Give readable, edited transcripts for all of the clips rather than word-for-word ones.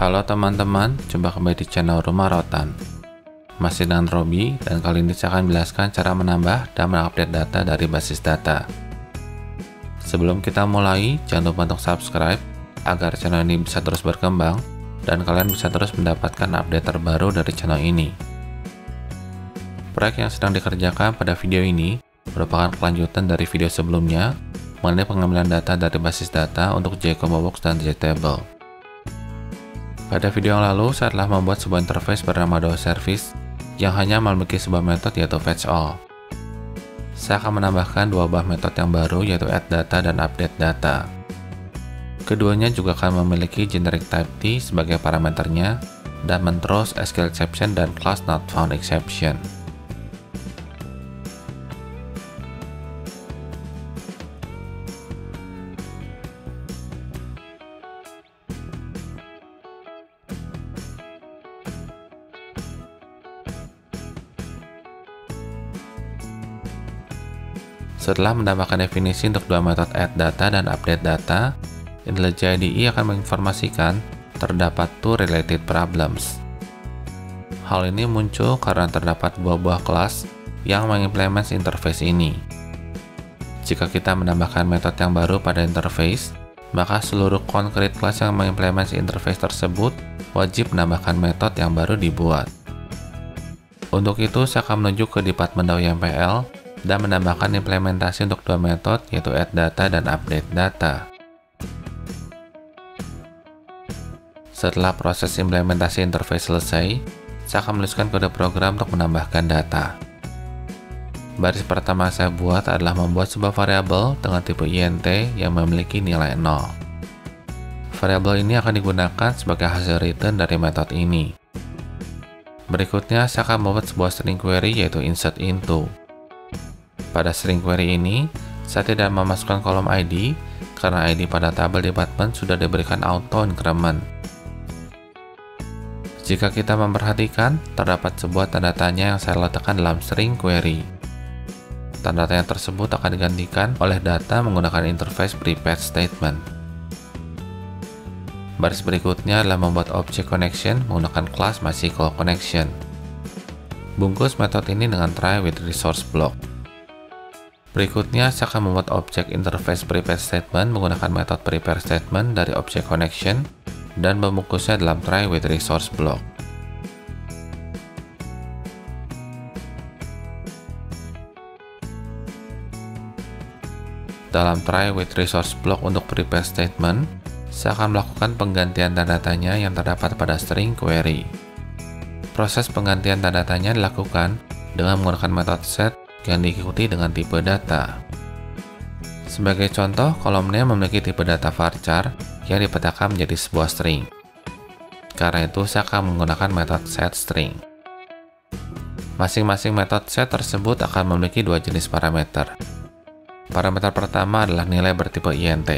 Halo teman-teman, jumpa kembali di channel Rumah Rotan. Masih dengan Robi, dan kali ini saya akan menjelaskan cara menambah dan mengupdate data dari basis data. Sebelum kita mulai, jangan lupa untuk subscribe agar channel ini bisa terus berkembang dan kalian bisa terus mendapatkan update terbaru dari channel ini. Proyek yang sedang dikerjakan pada video ini merupakan kelanjutan dari video sebelumnya mengenai pengambilan data dari basis data untuk JComboBox dan JTable. Pada video yang lalu, saya telah membuat sebuah interface bernama DoService yang hanya memiliki sebuah metode yaitu fetchAll. Saya akan menambahkan dua buah metode yang baru yaitu addData dan updateData. Keduanya juga akan memiliki generic type T sebagai parameternya dan men-throws SQL exception dan class not found exception. Setelah menambahkan definisi untuk dua metode addData dan updateData, IntelliJ IDE akan menginformasikan terdapat two related problems. Hal ini muncul karena terdapat buah-buah kelas yang mengimplement interface ini. Jika kita menambahkan metode yang baru pada interface, maka seluruh concrete class yang mengimplement interface tersebut wajib menambahkan metode yang baru dibuat. Untuk itu, saya akan menuju ke Department DAO-YAML dan menambahkan implementasi untuk dua metode yaitu addData dan updateData. Setelah proses implementasi interface selesai, saya akan menuliskan kode program untuk menambahkan data. Baris pertama saya buat adalah membuat sebuah variabel dengan tipe int yang memiliki nilai 0. Variabel ini akan digunakan sebagai hasil return dari metode ini. Berikutnya, saya akan membuat sebuah string query yaitu insert into. Pada string query ini, saya tidak memasukkan kolom ID karena ID pada tabel department sudah diberikan auto increment. Jika kita memperhatikan, terdapat sebuah tanda tanya yang saya letakkan dalam string query. Tanda tanya tersebut akan digantikan oleh data menggunakan interface prepared statement. Baris berikutnya adalah membuat object connection menggunakan kelas MySQL connection. Bungkus metode ini dengan try with resource block. Berikutnya, saya akan membuat objek interface prepare statement menggunakan metode prepare statement dari object connection dan membungkusnya dalam try with resource block. Dalam try with resource block untuk prepare statement, saya akan melakukan penggantian tanda tanya yang terdapat pada string query. Proses penggantian tanda tanya dilakukan dengan menggunakan metode set yang diikuti dengan tipe data. Sebagai contoh, kolom name memiliki tipe data varchar yang dipetakan menjadi sebuah string. Karena itu, saya akan menggunakan metode setString. Masing-masing metode set tersebut akan memiliki dua jenis parameter. Parameter pertama adalah nilai bertipe int.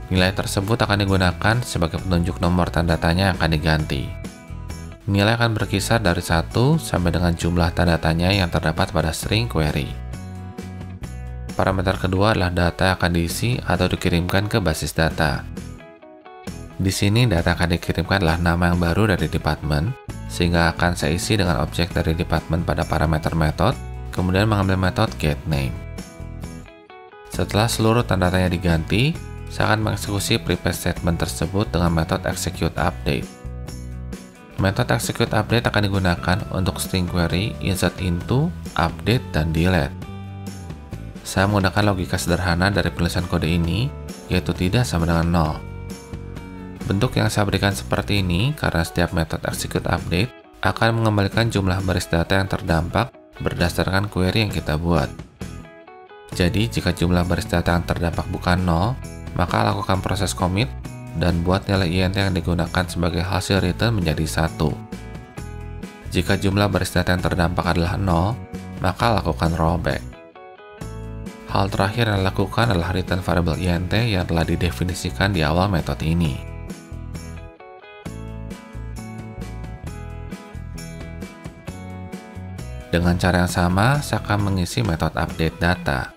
Nilai tersebut akan digunakan sebagai penunjuk nomor tanda tanya yang akan diganti. Nilai akan berkisar dari 1 sampai dengan jumlah tanda tanya yang terdapat pada string query. Parameter kedua adalah data yang akan diisi atau dikirimkan ke basis data. Di sini data akan dikirimkan adalah nama yang baru dari department, sehingga akan saya isi dengan objek dari department pada parameter method, kemudian mengambil metode getName. Setelah seluruh tanda tanya diganti, saya akan mengeksekusi prepare statement tersebut dengan metode executeUpdate. Metode executeUpdate akan digunakan untuk string query, insert into, update, dan delete. Saya menggunakan logika sederhana dari penulisan kode ini, yaitu tidak sama dengan 0. Bentuk yang saya berikan seperti ini karena setiap metode executeUpdate akan mengembalikan jumlah baris data yang terdampak berdasarkan query yang kita buat. Jadi, jika jumlah baris data yang terdampak bukan 0, maka lakukan proses commit dan buat nilai int yang digunakan sebagai hasil return menjadi 1. Jika jumlah baris data yang terdampak adalah 0, maka lakukan rollback. Hal terakhir yang dilakukan adalah return variabel int yang telah didefinisikan di awal metode ini. Dengan cara yang sama, saya akan mengisi metode updateData.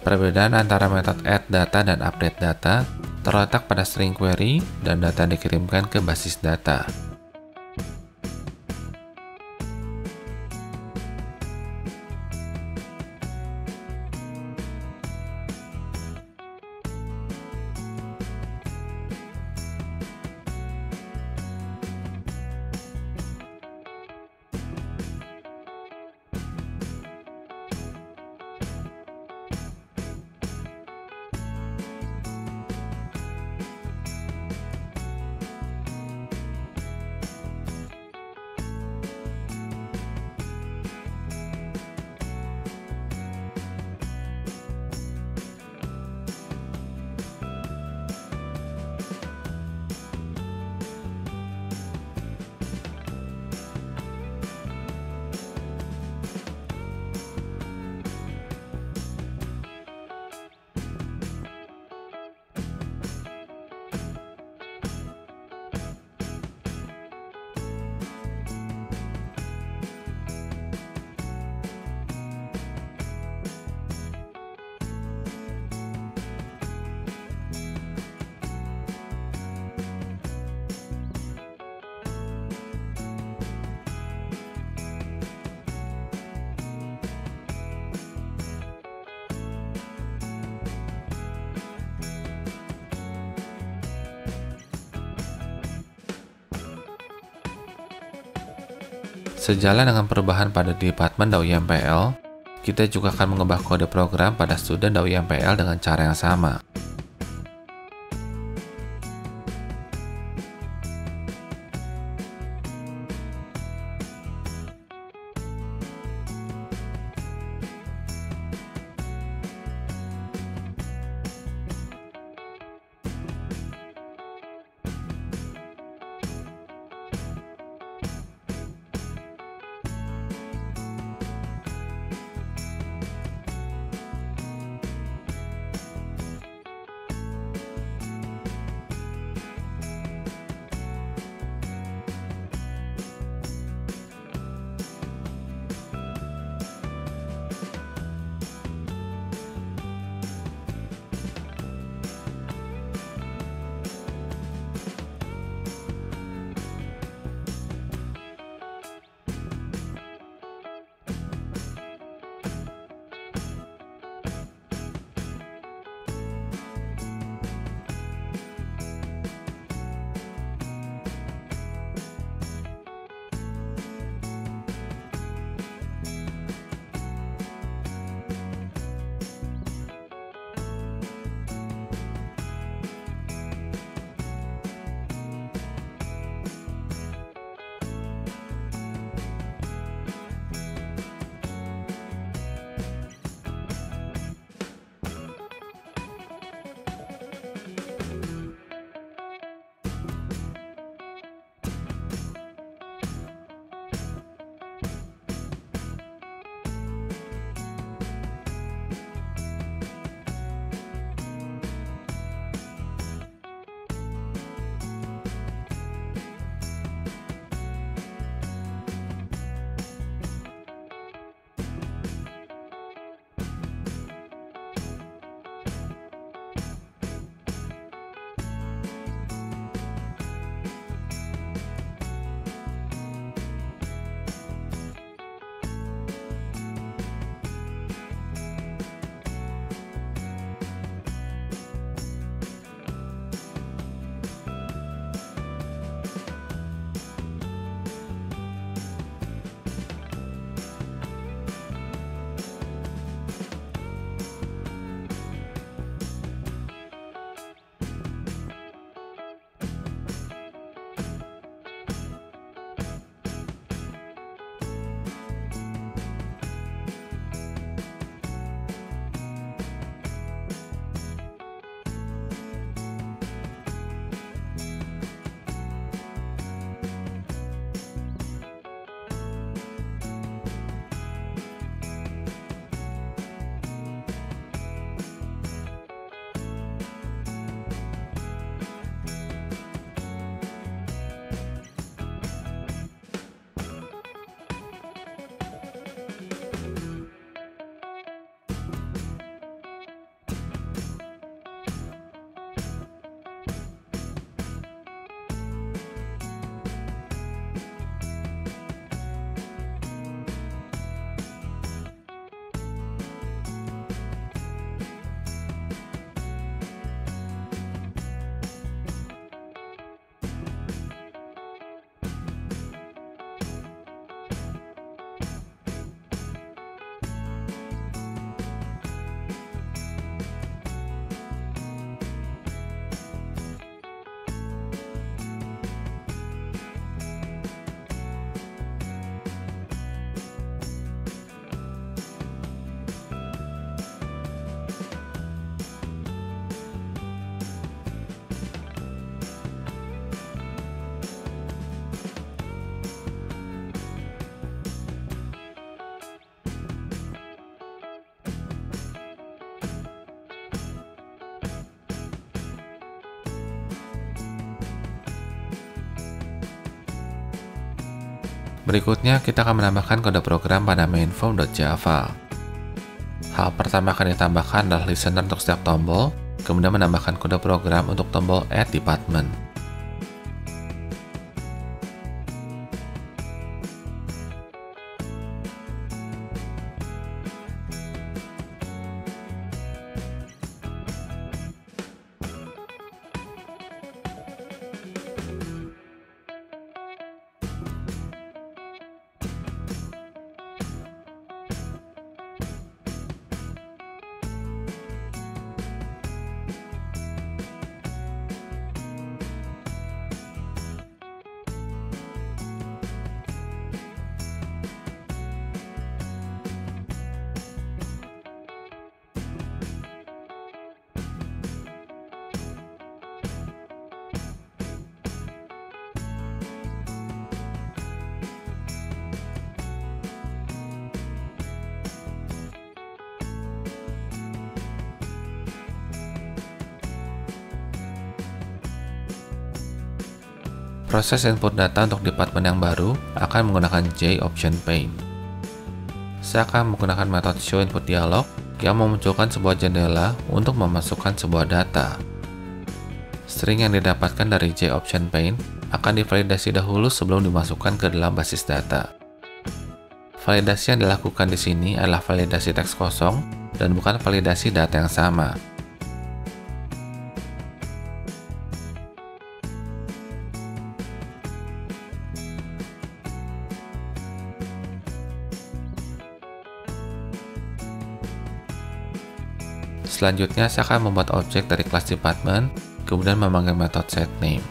Perbedaan antara metode addData dan updateData terletak pada string query dan data dikirimkan ke basis data. Sejalan dengan perubahan pada departemen DAO-YMPL, kita juga akan mengubah kode program pada student DAO-YMPL dengan cara yang sama. Berikutnya, kita akan menambahkan kode program pada mainform.java. Hal pertama akan ditambahkan adalah listener untuk setiap tombol, kemudian menambahkan kode program untuk tombol Add Department. Proses input data untuk departemen yang baru akan menggunakan JOption Pane. Saya akan menggunakan metode showInputDialog yang memunculkan sebuah jendela untuk memasukkan sebuah data. String yang didapatkan dari JOption Pane akan divalidasi dahulu sebelum dimasukkan ke dalam basis data. Validasi yang dilakukan di sini adalah validasi teks kosong dan bukan validasi data yang sama. Selanjutnya, saya akan membuat objek dari kelas department, kemudian memanggil metode setName.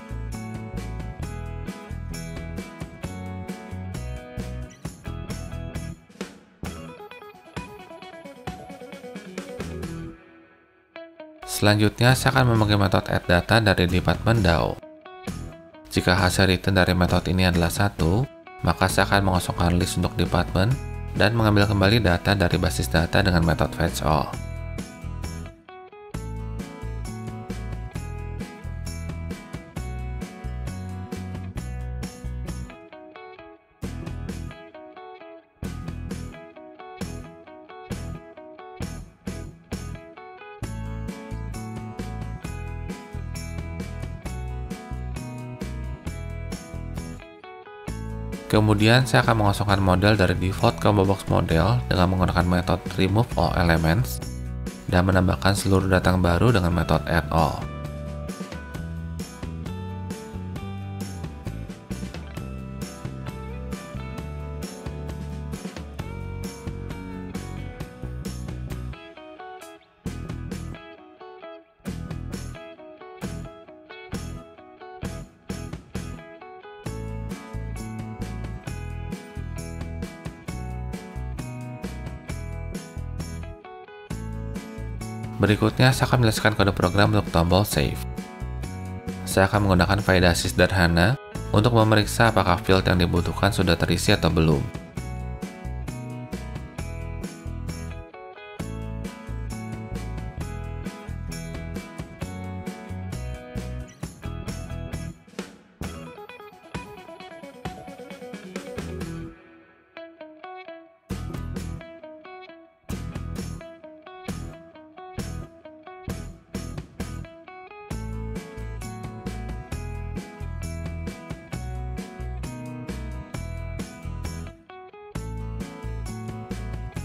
Selanjutnya, saya akan memanggil metode addData dari department DAO. Jika hasil return dari metode ini adalah 1, maka saya akan mengosongkan list untuk department dan mengambil kembali data dari basis data dengan metode fetchAll. Kemudian saya akan mengosongkan model dari default combo box model dengan menggunakan metode remove all elements dan menambahkan seluruh data yang baru dengan metode add all. Berikutnya, saya akan menjelaskan kode program untuk tombol Save. Saya akan menggunakan validasi sederhana untuk memeriksa apakah field yang dibutuhkan sudah terisi atau belum.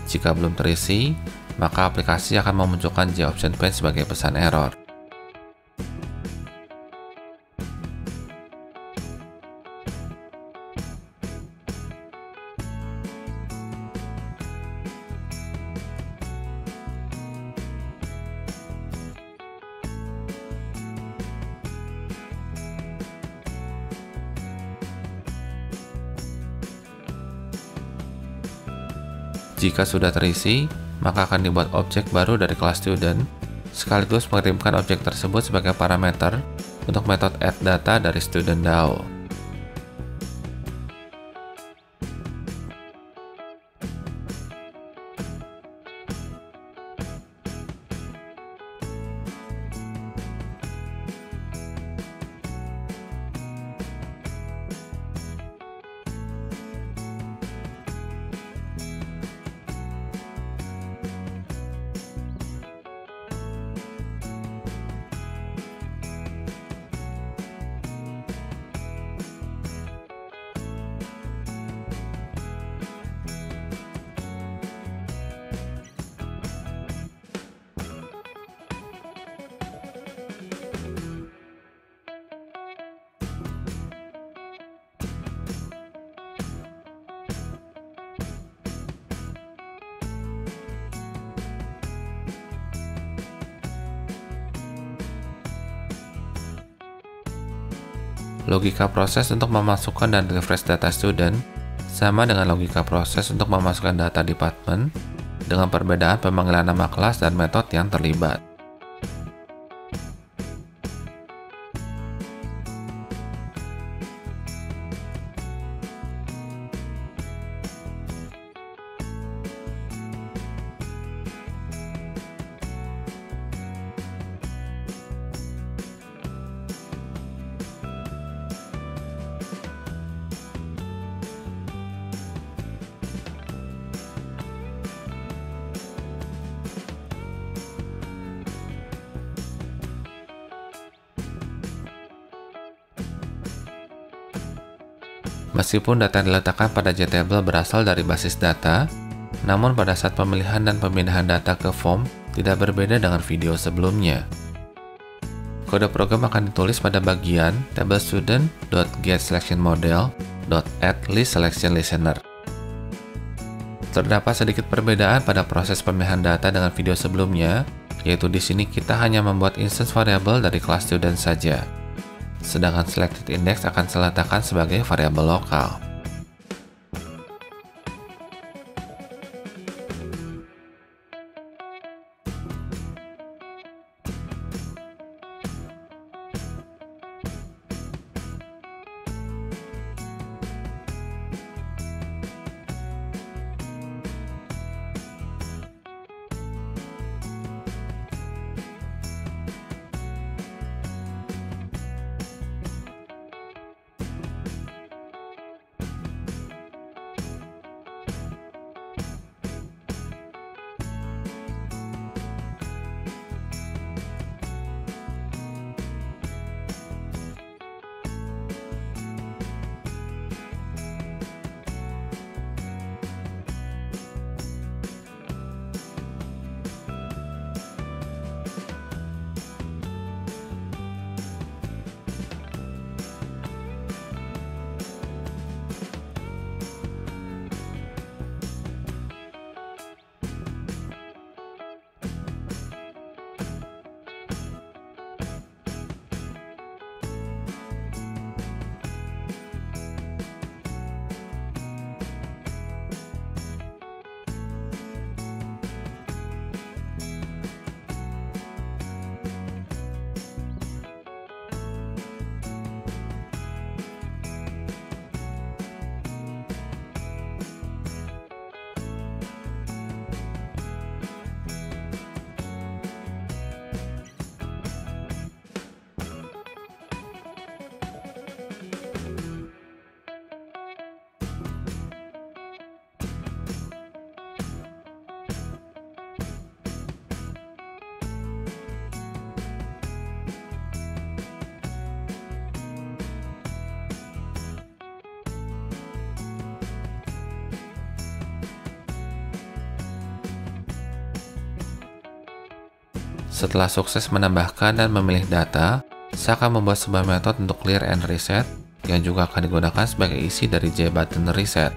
Jika belum terisi, maka aplikasi akan memunculkan JOption Pane sebagai pesan error. Jika sudah terisi, maka akan dibuat objek baru dari kelas student, sekaligus mengirimkan objek tersebut sebagai parameter untuk metode addData dari student DAO. Logika proses untuk memasukkan dan refresh data student sama dengan logika proses untuk memasukkan data department dengan perbedaan pemanggilan nama kelas dan metode yang terlibat. Meskipun data yang diletakkan pada JTable berasal dari basis data, namun pada saat pemilihan dan pemindahan data ke form tidak berbeda dengan video sebelumnya. Kode program akan ditulis pada bagian tablestudent.getSelectionModel.addListSelectionListener. Terdapat sedikit perbedaan pada proses pemilihan data dengan video sebelumnya, yaitu di sini kita hanya membuat instance variable dari kelas student saja. Sedangkan selected index akan saya letakkan sebagai variabel lokal. Setelah sukses menambahkan dan memilih data, saya akan membuat sebuah metode untuk clear and reset yang juga akan digunakan sebagai isi dari JButton reset.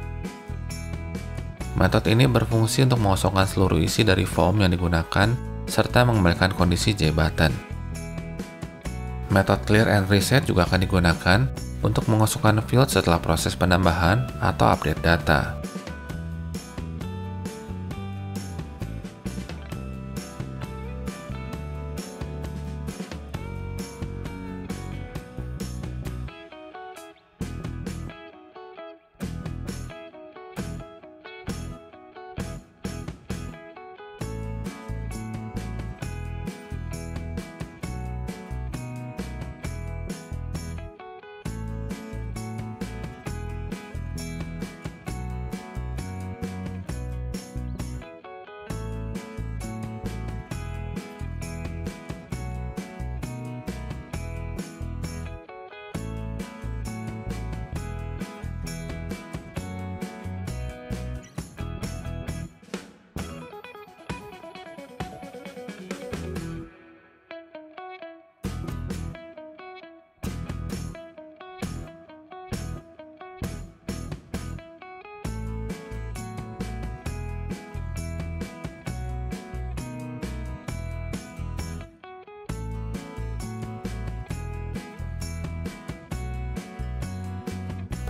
Metode ini berfungsi untuk mengosongkan seluruh isi dari form yang digunakan serta mengembalikan kondisi JButton. Metode clear and reset juga akan digunakan untuk mengosongkan field setelah proses penambahan atau update data.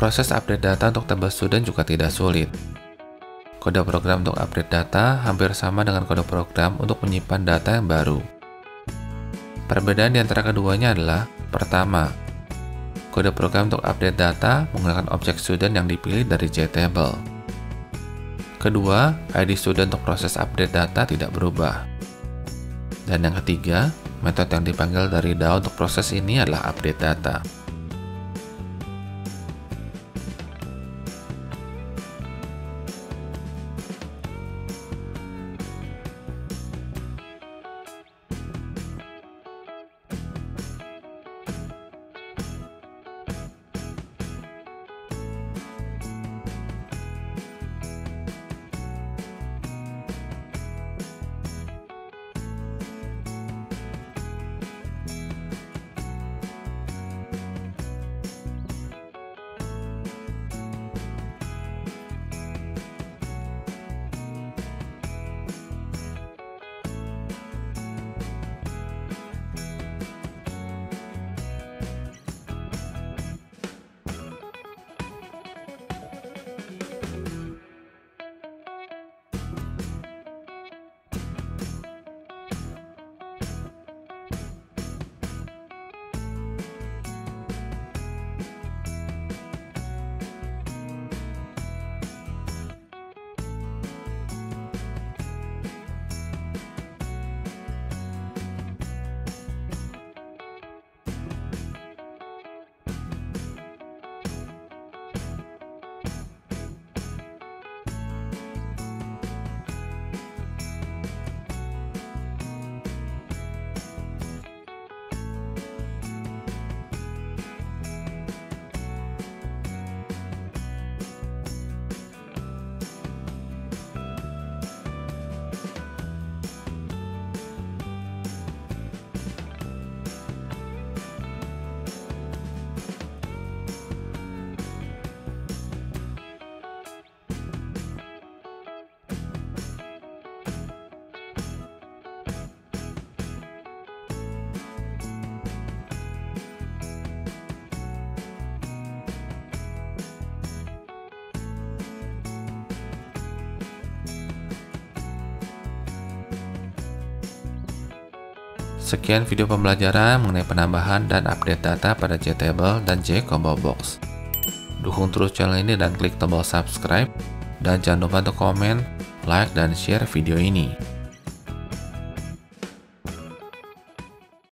Proses update data untuk table student juga tidak sulit. Kode program untuk update data hampir sama dengan kode program untuk menyimpan data yang baru. Perbedaan di antara keduanya adalah, pertama, kode program untuk update data menggunakan objek student yang dipilih dari JTable. Kedua, ID student untuk proses update data tidak berubah. Dan yang ketiga, metode yang dipanggil dari DAO untuk proses ini adalah update data. Sekian video pembelajaran mengenai penambahan dan update data pada JTable dan JComboBox. Dukung terus channel ini dan klik tombol subscribe, dan jangan lupa untuk komen, like, dan share video ini.